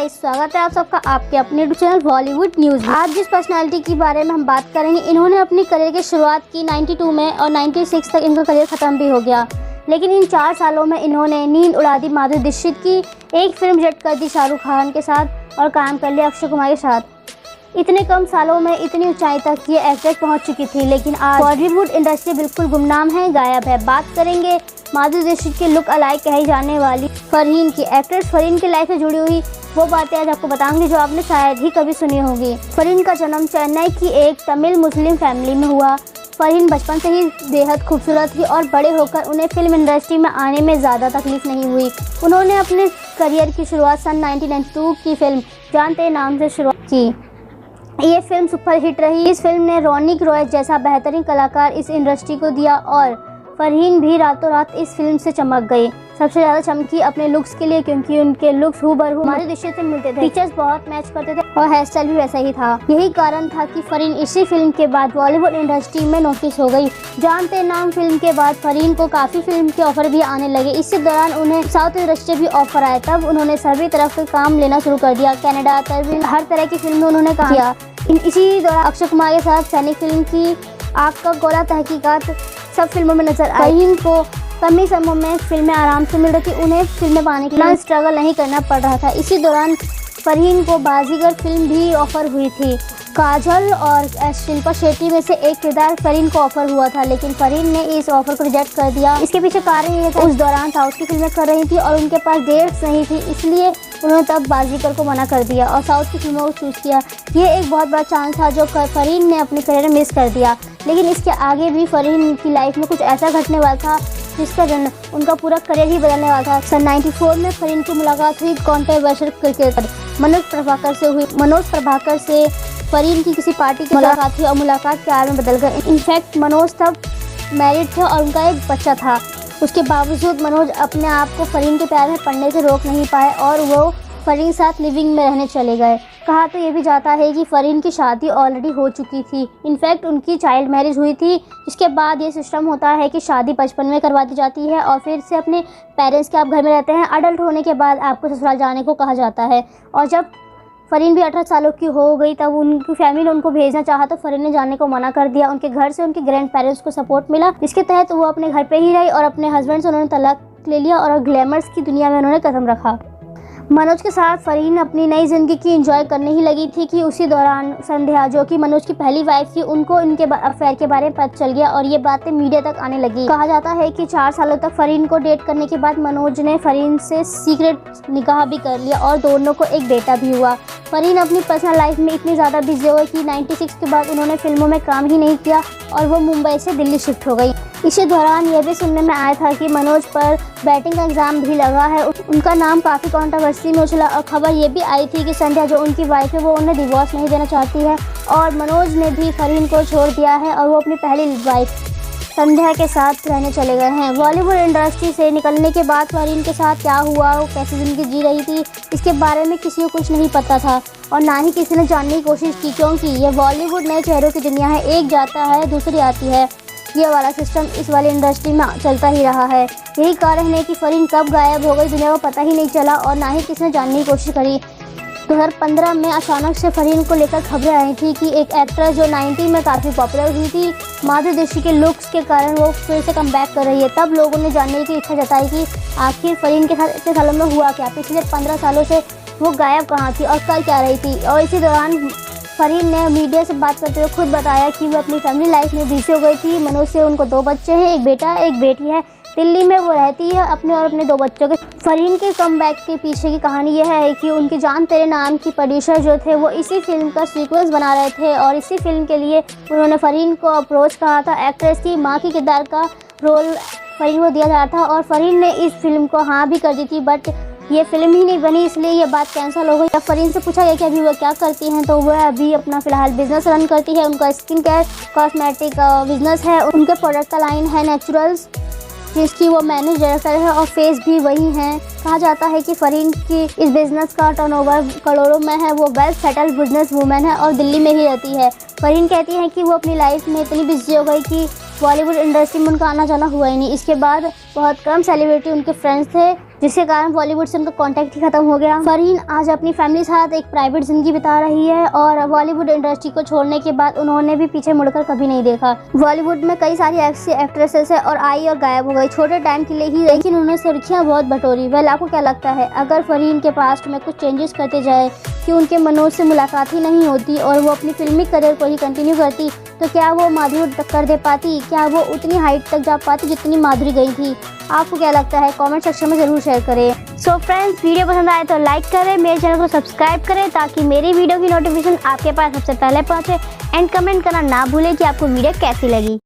Guys, स्वागत है आप सबका आपके अपने यूट्यूब चैनल बॉलीवुड न्यूज़ में। आज जिस पर्सनालिटी के बारे में हम बात करेंगे, इन्होंने अपनी करियर की शुरुआत की 92 में और 96 तक इनका करियर ख़त्म भी हो गया। लेकिन इन 4 सालों में इन्होंने नींद उड़ा दी माधुरी दीक्षित की, एक फिल्म रिजेक्ट कर दी शाहरुख खान के साथ और काम कर लिया अक्षय कुमार के साथ। इतने कम सालों में इतनी ऊंचाई तक ये एक्ट्रेस पहुंच चुकी थी, लेकिन आज बॉलीवुड इंडस्ट्री बिल्कुल गुमनाम है, गायब है। बात करेंगे माधुरी दीक्षित के लुक अलाइक कही जाने वाली फरहीन की। एक्ट्रेस फरहीन की लाइफ से जुड़ी हुई वो बातें आज आपको बताऊंगी जो आपने शायद ही कभी सुनी होगी। फरहीन का जन्म चेन्नई की एक तमिल मुस्लिम फैमिली में हुआ। फरहीन बचपन से ही बेहद खूबसूरत थी और बड़े होकर उन्हें फिल्म इंडस्ट्री में आने में ज़्यादा तकलीफ नहीं हुई। उन्होंने अपने करियर की शुरुआत सन 1992 की फिल्म जानते नाम से शुरुआत की। ये फिल्म सुपरहिट रही। इस फिल्म ने रोनिक रॉय जैसा बेहतरीन कलाकार इस इंडस्ट्री को दिया और फरहीन भी रातों रात इस फिल्म से चमक गई। सबसे ज़्यादा चमकी अपने लुक्स के लिए, क्योंकि उनके लुक्स हूबहू माधुरी दीक्षित से मिलते थे। फीचर्स बहुत मैच करते थे और हेयर स्टाइल भी वैसा ही था। यही कारण था कि फरहीन इसी फिल्म के बाद बॉलीवुड इंडस्ट्री में नोटिस हो गई। जानते नाम फिल्म के बाद फरहीन को काफ़ी फिल्म के ऑफर भी आने लगे। इसी दौरान उन्हें साउथ इंडस्ट्री भी ऑफर आए। तब उन्होंने सभी तरफ के काम लेना शुरू कर दिया। कनाडा, तमिल, हर तरह की फिल्म में उन्होंने काम किया। इसी दौरान अक्षय कुमार के साथ सैनिक फिल्म की, आग का गोला, तहकीकात सब फिल्मों में नजर आई। फरहीन को कम ही समय में फिल्में आराम से मिल रही थी। उन्हें फिल्में पाने के लिए स्ट्रगल नहीं करना पड़ रहा था। इसी दौरान फरहीन को बाजीगर फिल्म भी ऑफर हुई थी। काजल और शिल्पा शेट्टी में से एक किरदार फरहीन को ऑफर हुआ था, लेकिन फरहीन ने इस ऑफर को रिजेक्ट कर दिया। इसके पीछे कारण ये था, उस दौरान साउथ की फिल्में कर रही थी और उनके पास डेट्स नहीं थी, इसलिए उन्होंने तब बाजीगर को मना कर दिया और साउथ की फिल्मों को चूज़ किया। ये एक बहुत बड़ा चांस था जो फरहीन ने अपने करियर में मिस कर दिया। लेकिन इसके आगे भी फरहीन की लाइफ में कुछ ऐसा घटने वाला था जिसका उनका पूरा करियर ही बदलने वाला था। सन 94 में फरहीन की मुलाकात हुई कॉन्ट्रोवर्शियल क्रिकेटर मनोज प्रभाकर से हुई। मनोज प्रभाकर से फरहीन की किसी पार्टी की मुलाकात हुई और मुलाकात प्यार में बदल गई। इनफैक्ट मनोज तब मैरिड थे और उनका एक बच्चा था। उसके बावजूद मनोज अपने आप को फरहीन के प्यार में पड़ने से रोक नहीं पाए और वो फरहीन साथ लिविंग में रहने चले गए। कहा तो ये भी जाता है कि फरहीन की शादी ऑलरेडी हो चुकी थी। इनफैक्ट उनकी चाइल्ड मैरिज हुई थी, जिसके बाद ये सिस्टम होता है कि शादी बचपन में करवा दी जाती है और फिर से अपने पेरेंट्स के आप घर में रहते हैं। अडल्ट होने के बाद आपको ससुराल जाने को कहा जाता है। और जब फरहीन भी 18 सालों की हो गई तब उनकी फैमिली ने उनको भेजना चाहा तो फरहीन ने जाने को मना कर दिया। उनके घर से उनके ग्रैंड पेरेंट्स को सपोर्ट मिला, जिसके तहत वो अपने घर पे ही रही और अपने हस्बैंड से उन्होंने तलाक ले लिया और ग्लैमर्स की दुनिया में उन्होंने कदम रखा। मनोज के साथ फरहीन अपनी नई ज़िंदगी की एंजॉय करने ही लगी थी कि उसी दौरान संध्या, जो कि मनोज की पहली वाइफ थी, उनको इनके अफेयर के बारे में पता चल गया और ये बातें मीडिया तक आने लगी। कहा जाता है कि 4 सालों तक फरहीन को डेट करने के बाद मनोज ने फरहीन से सीक्रेट निकाह भी कर लिया और दोनों को एक बेटा भी हुआ। फरहीन अपनी पर्सनल लाइफ में इतनी ज़्यादा बिजी हो गई कि 96 के बाद उन्होंने फिल्मों में काम ही नहीं किया और वो मुंबई से दिल्ली शिफ्ट हो गई। इसी दौरान यह भी सुनने में आया था कि मनोज पर बैटिंग का एग्ज़ाम भी लगा है। उनका नाम काफ़ी कंट्रोवर्सी में उछला और खबर ये भी आई थी कि संध्या, जो उनकी वाइफ है, वो उन्हें डिवोर्स नहीं देना चाहती है और मनोज ने भी फरहीन को छोड़ दिया है और वो अपनी पहली वाइफ संध्या के साथ रहने चले गए हैं। बॉलीवुड इंडस्ट्री से निकलने के बाद फरहीन के साथ क्या हुआ, वो कैसी ज़िंदगी जी रही थी, इसके बारे में किसी को कुछ नहीं पता था और ना ही किसी ने जानने की कोशिश की, क्योंकि ये बॉलीवुड नए चेहरों की दुनिया है। एक जाता है दूसरी आती है, ये वाला सिस्टम इस वाली इंडस्ट्री में चलता ही रहा है। यही कारण है कि फरहीन कब गायब हो गई दुनिया को पता ही नहीं चला और ना ही किसी ने जानने की कोशिश करी। 2015 में अचानक से फरहीन को लेकर खबरें आई थी कि एक एक्ट्रेस जो 90 में काफ़ी पॉपुलर हुई थी, माधुरी दीक्षित के लुक्स के कारण वो फिर से कम बैक कर रही है। तब लोगों ने जानने की इच्छा जताई कि आखिर फरहीन के साथ इतने सालों में हुआ क्या, पिछले 15 सालों से वो गायब कहाँ थी और कर क्या रही थी। और इसी दौरान फरहीन ने मीडिया से बात करते हुए खुद बताया कि वो अपनी फैमिली लाइफ में बिजी हो गई थी। मनोज से उनको 2 बच्चे हैं, एक बेटा एक बेटी है। दिल्ली में वो रहती है अपने और अपने 2 बच्चों के। फरहीन के कमबैक के पीछे की कहानी यह है कि उनके जान तेरे नाम की प्रोड्यूसर जो थे वो इसी फिल्म का सीक्वेंस बना रहे थे और इसी फिल्म के लिए उन्होंने फरहीन को अप्रोच कहा था। एक्ट्रेस की माँ की किरदार का रोल फरहीन को दिया जा रहा था और फरहीन ने इस फिल्म को हाँ भी कर दी थी, बट ये फिल्म ही नहीं बनी, इसलिए ये बात कैंसिल हो गई। जब फरहीन से पूछा गया कि अभी वो क्या करती हैं, तो वह अभी अपना फ़िलहाल बिजनेस रन करती है। उनका स्किन केयर कॉस्मेटिक बिजनेस है। उनके प्रोडक्ट का लाइन है नेचुरल्स, जिसकी वो मैनेज डायरेक्टर है और फेस भी वही हैं। कहा जाता है कि फरहीन की इस बिज़नेस का टर्नओवर करोड़ों में है। वो वेल सेटल्ड बिजनेस वूमेन है और दिल्ली में ही रहती है। फरहीन कहती हैं कि वो अपनी लाइफ में इतनी बिजी हो गई कि बॉलीवुड इंडस्ट्री में उनका आना जाना हुआ ही नहीं। इसके बाद बहुत कम सेलिब्रिटी उनके फ्रेंड्स थे जिसके कारण बॉलीवुड से उनका कॉन्टैक्ट ही खत्म हो गया। फरहीन आज अपनी फैमिली के साथ एक प्राइवेट जिंदगी बिता रही है और बॉलीवुड इंडस्ट्री को छोड़ने के बाद उन्होंने भी पीछे मुड़कर कभी नहीं देखा। बॉलीवुड में कई सारी ऐसी एक्ट्रेसेस है और आई और गायब हो गई छोटे टाइम के लिए ही, लेकिन उन्होंने सुर्खियां बहुत बटोरी। वेल, आपको क्या लगता है, अगर फरहीन के पास्ट में कुछ चेंजेस करते जाए कि उनके मनोज से मुलाकात ही नहीं होती और वो अपनी फिल्मी करियर को ही कंटिन्यू करती, तो क्या वो माधुरी टक्कर दे पाती? क्या वो उतनी हाइट तक जा पाती जितनी माधुरी गई थी? आपको क्या लगता है, कमेंट सेक्शन में ज़रूर शेयर करें। सो फ्रेंड्स, वीडियो पसंद आए तो लाइक करें, मेरे चैनल को सब्सक्राइब करें ताकि मेरी वीडियो की नोटिफिकेशन आपके पास सबसे पहले पहुंचे। एंड कमेंट करना ना भूलें कि आपको वीडियो कैसी लगी।